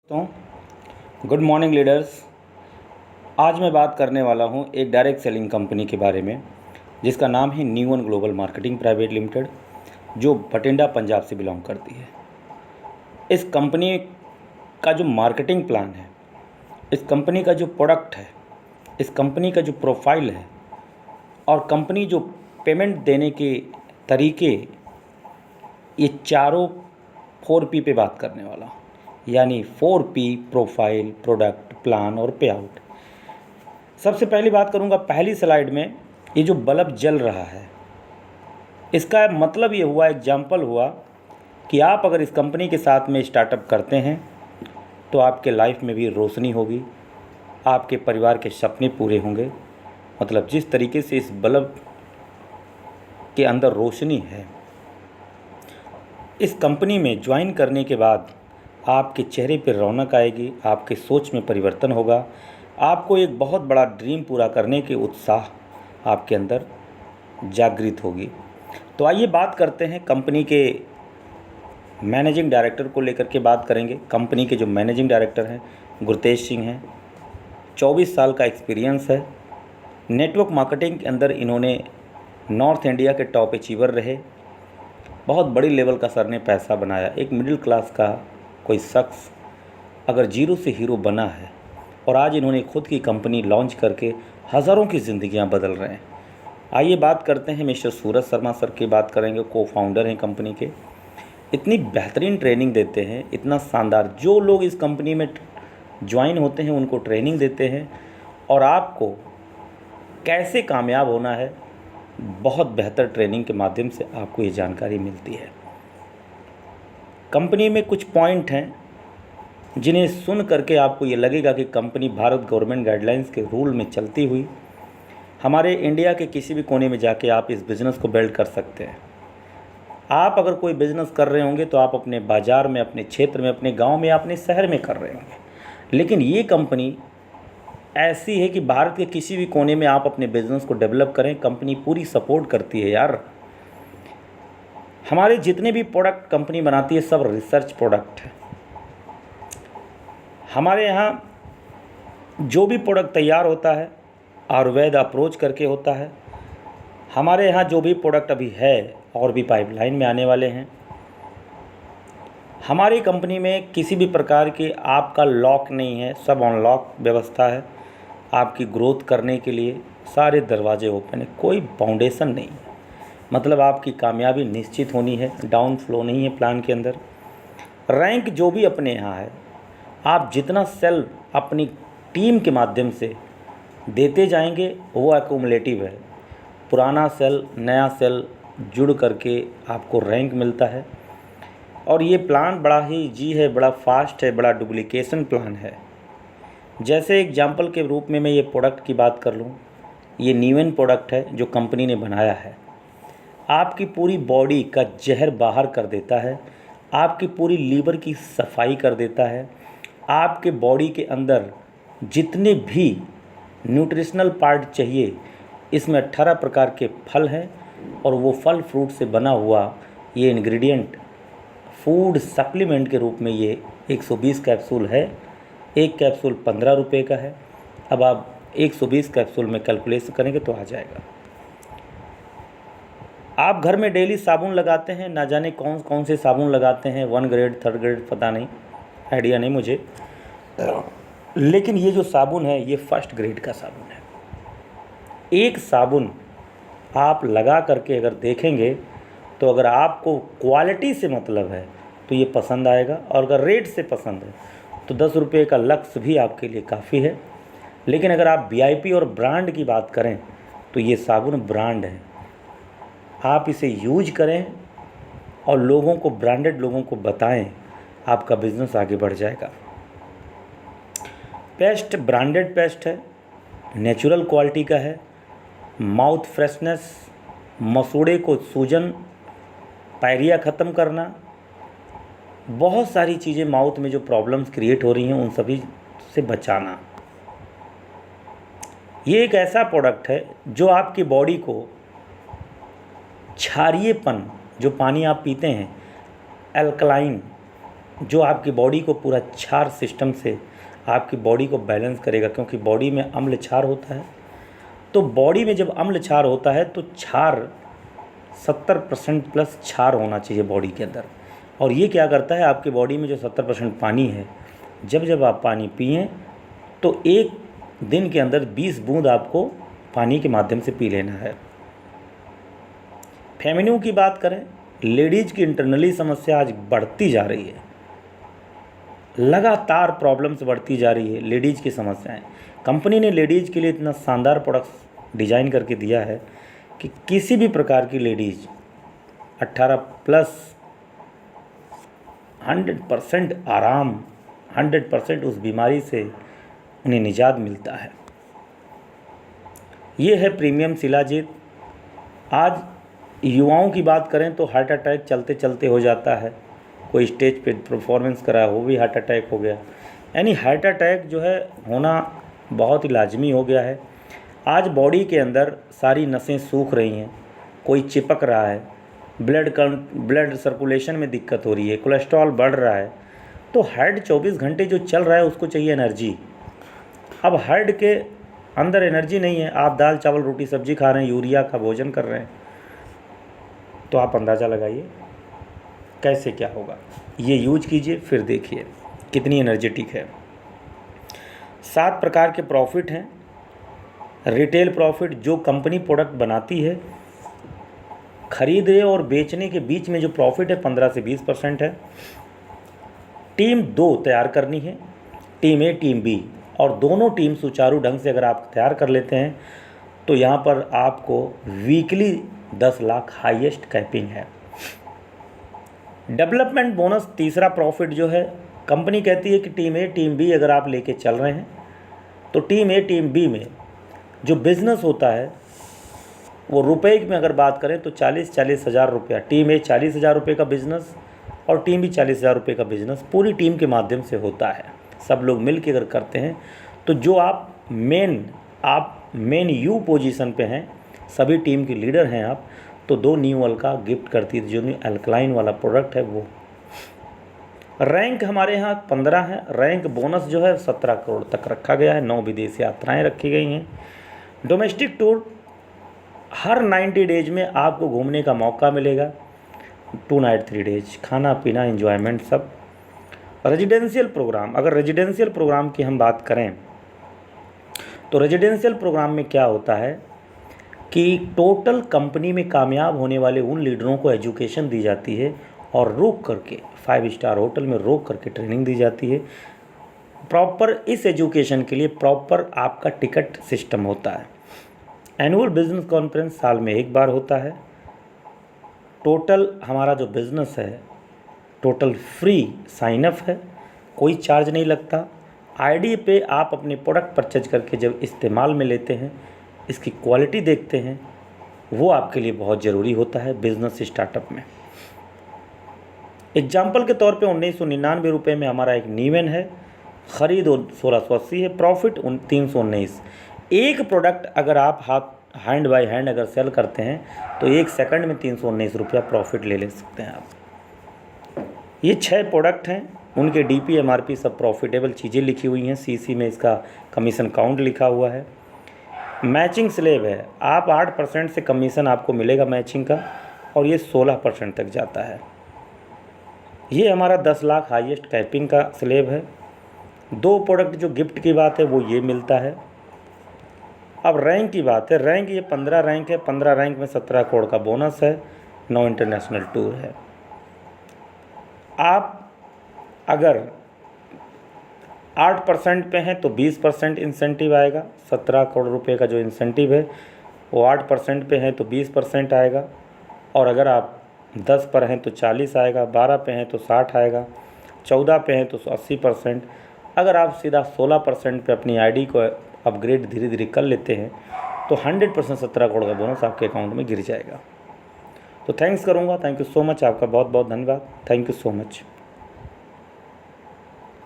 तो good morning leaders. आज मैं बात करने वाला हूं एक डायरेक्ट सेलिंग कंपनी के बारे में जिसका नाम है न्यूवन ग्लोबल मार्केटिंग प्राइवेट लिमिटेड, जो बठिंडा पंजाब से बिलोंग करती है। इस कंपनी का जो मार्केटिंग प्लान है, इस कंपनी का जो प्रोडक्ट है, इस कंपनी का जो प्रोफाइल है और कंपनी जो पेमेंट देने के तरीके, ये चारों 4P पे बात करने वाला हूँ। यानी 4P: प्रोफाइल, प्रोडक्ट, प्लान और पे आउट। सबसे पहली बात करूंगा, पहली स्लाइड में ये जो बल्ब जल रहा है, इसका मतलब ये हुआ, एग्जाम्पल हुआ कि आप अगर इस कंपनी के साथ में स्टार्टअप करते हैं तो आपके लाइफ में भी रोशनी होगी, आपके परिवार के सपने पूरे होंगे। मतलब जिस तरीके से इस बल्ब के अंदर रोशनी है, इस कंपनी में ज्वाइन करने के बाद आपके चेहरे पर रौनक आएगी, आपके सोच में परिवर्तन होगा, आपको एक बहुत बड़ा ड्रीम पूरा करने के उत्साह आपके अंदर जागृत होगी। तो आइए बात करते हैं कंपनी के मैनेजिंग डायरेक्टर को लेकर के बात करेंगे। कंपनी के जो मैनेजिंग डायरेक्टर हैं गुरतेज सिंह हैं। 24 साल का एक्सपीरियंस है। नेटवर्क मार्केटिंग के अंदर इन्होंने नॉर्थ इंडिया के टॉप अचीवर रहे। बहुत बड़ी लेवल का सर ने पैसा बनाया। एक मिडिल क्लास का कोई शख्स अगर जीरो से हीरो बना है और आज इन्होंने खुद की कंपनी लॉन्च करके हज़ारों की ज़िंदगियां बदल रहे हैं। आइए बात करते हैं मिस्टर सूरज शर्मा सर की। बात करेंगे, को फाउंडर हैं कंपनी के। इतनी बेहतरीन ट्रेनिंग देते हैं, इतना शानदार। जो लोग इस कंपनी में ज्वाइन होते हैं उनको ट्रेनिंग देते हैं और आपको कैसे कामयाब होना है, बहुत बेहतर ट्रेनिंग के माध्यम से आपको ये जानकारी मिलती है। कंपनी में कुछ पॉइंट हैं जिन्हें सुन करके आपको ये लगेगा कि कंपनी भारत गवर्नमेंट गाइडलाइंस के रूल में चलती हुई हमारे इंडिया के किसी भी कोने में जाके आप इस बिज़नेस को बिल्ड कर सकते हैं। आप अगर कोई बिज़नेस कर रहे होंगे तो आप अपने बाज़ार में, अपने क्षेत्र में, अपने गांव में, अपने शहर में कर रहे होंगे, लेकिन ये कंपनी ऐसी है कि भारत के किसी भी कोने में आप अपने बिज़नेस को डेवलप करें, कंपनी पूरी सपोर्ट करती है यार। हमारे जितने भी प्रोडक्ट कंपनी बनाती है सब रिसर्च प्रोडक्ट है। हमारे यहाँ जो भी प्रोडक्ट तैयार होता है आयुर्वेद अप्रोच करके होता है। हमारे यहाँ जो भी प्रोडक्ट अभी है और भी पाइपलाइन में आने वाले हैं। हमारी कंपनी में किसी भी प्रकार के आपका लॉक नहीं है, सब अनलॉक व्यवस्था है। आपकी ग्रोथ करने के लिए सारे दरवाजे ओपन है, कोई बाउंडेशन नहीं है। मतलब आपकी कामयाबी निश्चित होनी है, डाउन फ्लो नहीं है प्लान के अंदर। रैंक जो भी अपने यहाँ है, आप जितना सेल अपनी टीम के माध्यम से देते जाएंगे वो एक्यूमुलेटिव है। पुराना सेल, नया सेल जुड़ करके आपको रैंक मिलता है। और ये प्लान बड़ा ही है, बड़ा फास्ट है, बड़ा डुप्लीकेशन प्लान है। जैसे एग्जाम्पल के रूप में मैं ये प्रोडक्ट की बात कर लूँ, ये न्यूवन प्रोडक्ट है जो कंपनी ने बनाया है। आपकी पूरी बॉडी का जहर बाहर कर देता है, आपकी पूरी लीवर की सफाई कर देता है। आपके बॉडी के अंदर जितने भी न्यूट्रिशनल पार्ट चाहिए, इसमें 18 प्रकार के फल हैं और वो फल फ्रूट से बना हुआ ये इंग्रेडिएंट फूड सप्लीमेंट के रूप में ये 120 कैप्सूल है। एक कैप्सूल 15 रुपये का है। अब आप 120 कैप्सूल में कैलकुलेशन करेंगे तो आ जाएगा। आप घर में डेली साबुन लगाते हैं, ना जाने कौन कौन से साबुन लगाते हैं, 1 ग्रेड 3rd ग्रेड, पता नहीं, आइडिया नहीं मुझे, लेकिन ये जो साबुन है ये 1st ग्रेड का साबुन है। एक साबुन आप लगा करके अगर देखेंगे तो अगर आपको क्वालिटी से मतलब है तो ये पसंद आएगा, और अगर रेट से पसंद है तो 10 रुपये का लक्ष्य भी आपके लिए काफ़ी है। लेकिन अगर आप VIP और ब्रांड की बात करें तो ये साबुन ब्रांड है। आप इसे यूज करें और लोगों को, ब्रांडेड लोगों को बताएं, आपका बिजनेस आगे बढ़ जाएगा। पेस्ट ब्रांडेड पेस्ट है, नेचुरल क्वालिटी का है। माउथ फ्रेशनेस, मसूड़े को सूजन, पायरिया ख़त्म करना, बहुत सारी चीज़ें माउथ में जो प्रॉब्लम्स क्रिएट हो रही हैं उन सभी से बचाना। ये एक ऐसा प्रोडक्ट है जो आपकी बॉडी को क्षारीयपन, जो पानी आप पीते हैं, अल्कलाइन, जो आपकी बॉडी को पूरा क्षार सिस्टम से आपकी बॉडी को बैलेंस करेगा, क्योंकि बॉडी में अम्ल क्षार होता है। तो बॉडी में जब अम्ल क्षार होता है तो क्षार 70% प्लस क्षार होना चाहिए बॉडी के अंदर। और ये क्या करता है, आपकी बॉडी में जो 70% पानी है, जब आप पानी पिएं तो एक दिन के अंदर 20 बूंद आपको पानी के माध्यम से पी लेना है। फेमिनिन की बात करें, लेडीज़ की इंटरनली समस्या आज बढ़ती जा रही है, लगातार प्रॉब्लम्स बढ़ती जा रही है लेडीज़ की समस्याएं। कंपनी ने लेडीज़ के लिए इतना शानदार प्रोडक्ट्स डिज़ाइन करके दिया है कि किसी भी प्रकार की लेडीज़ 18 प्लस 100% आराम, 100% उस बीमारी से उन्हें निजात मिलता है। ये है प्रीमियम शिलाजीत। आज युवाओं की बात करें तो हार्ट अटैक चलते चलते हो जाता है, कोई स्टेज पे परफॉर्मेंस करा वो भी हार्ट अटैक हो गया। यानी हार्ट अटैक जो है होना बहुत ही लाजमी हो गया है। आज बॉडी के अंदर सारी नसें सूख रही हैं, कोई चिपक रहा है, ब्लड सर्कुलेशन में दिक्कत हो रही है, कोलेस्ट्रॉल बढ़ रहा है। तो हार्ट 24 घंटे जो चल रहा है उसको चाहिए एनर्जी। अब हार्ट के अंदर एनर्जी नहीं है, आप दाल चावल रोटी सब्जी खा रहे हैं, यूरिया का भोजन कर रहे हैं, तो आप अंदाज़ा लगाइए कैसे क्या होगा। ये यूज कीजिए फिर देखिए कितनी एनर्जेटिक है। 7 प्रकार के प्रॉफिट हैं। रिटेल प्रॉफिट, जो कंपनी प्रोडक्ट बनाती है, खरीदने और बेचने के बीच में जो प्रॉफिट है 15 से 20% है। टीम 2 तैयार करनी है, टीम ए टीम बी, और दोनों टीम सुचारू ढंग से अगर आप तैयार कर लेते हैं तो यहाँ पर आपको वीकली 10 लाख हाईएस्ट कैपिंग है। डेवलपमेंट बोनस तीसरा प्रॉफिट जो है, कंपनी कहती है कि टीम ए टीम बी अगर आप लेके चल रहे हैं तो टीम ए टीम बी में जो बिज़नेस होता है वो रुपए में अगर बात करें तो 40 हज़ार रुपया, टीम ए 40 हज़ार रुपये का बिज़नेस और टीम बी 40 हज़ार रुपये का बिज़नेस पूरी टीम के माध्यम से होता है। सब लोग मिल के अगर करते हैं तो जो आप मेन यू पोजीशन पे हैं, सभी टीम के लीडर हैं आप, तो 2 न्यू अल्का गिफ्ट करती है, जो न्यू अल्कलाइन वाला प्रोडक्ट है वो। रैंक हमारे यहाँ 15 है। रैंक बोनस जो है 17 करोड़ तक रखा गया है। 9 विदेश यात्राएँ रखी गई हैं। डोमेस्टिक टूर हर 90 डेज में आपको घूमने का मौका मिलेगा, 2 नाइट 3 डेज, खाना पीना एंजॉयमेंट सब। रेजिडेंशियल प्रोग्राम, अगर रेजिडेंशियल प्रोग्राम की हम बात करें तो रेजिडेंशियल प्रोग्राम में क्या होता है कि टोटल कंपनी में कामयाब होने वाले उन लीडरों को एजुकेशन दी जाती है और रोक करके 5 स्टार होटल में रोक करके ट्रेनिंग दी जाती है। प्रॉपर इस एजुकेशन के लिए प्रॉपर आपका टिकट सिस्टम होता है। एनुअल बिजनेस कॉन्फ्रेंस साल में 1 बार होता है। टोटल हमारा जो बिज़नेस है टोटल फ्री साइन अप है, कोई चार्ज नहीं लगता। आईडी पे आप अपने प्रोडक्ट परचेज करके जब इस्तेमाल में लेते हैं, इसकी क्वालिटी देखते हैं, वो आपके लिए बहुत ज़रूरी होता है बिज़नेस स्टार्टअप में। एग्जाम्पल के तौर पे 1999 रुपये में हमारा एक नीवेन है, ख़रीद 1680 है, प्रॉफिट 319। एक प्रोडक्ट अगर आप हैंड बाय हैंड अगर सेल करते हैं तो 1 सेकंड में 319 रुपया प्रॉफिट ले सकते हैं आप। ये 6 प्रोडक्ट हैं, उनके डीपी एमआरपी सब प्रॉफिटेबल चीज़ें लिखी हुई हैं। सीसी में इसका कमीशन काउंट लिखा हुआ है। मैचिंग स्लेब है, आप 8% से कमीशन आपको मिलेगा मैचिंग का, और ये 16% तक जाता है। ये हमारा 10 लाख हाईएस्ट कैपिंग का स्लेब है। 2 प्रोडक्ट जो गिफ्ट की बात है वो ये मिलता है। अब रैंक की बात है, रैंक ये 15 रैंक है। 15 रैंक में 17 करोड़ का बोनस है, 9 इंटरनेशनल टूर है। आप अगर 8% पे हैं तो 20% इंसेंटिव आएगा। 17 करोड़ रुपए का जो इंसेंटिव है वो 8% पे हैं तो 20% आएगा, और अगर आप 10 पर हैं तो 40 आएगा, 12 पे हैं तो 60 आएगा, 14 पे हैं तो 80%। अगर आप सीधा 16% पे अपनी आईडी को अपग्रेड धीरे धीरे कर लेते हैं तो 100% 17 करोड़ का बोनस आपके अकाउंट में गिर जाएगा। तो थैंक्स करूँगा। थैंक यू सो मच, आपका बहुत बहुत धन्यवाद। Thank you so much.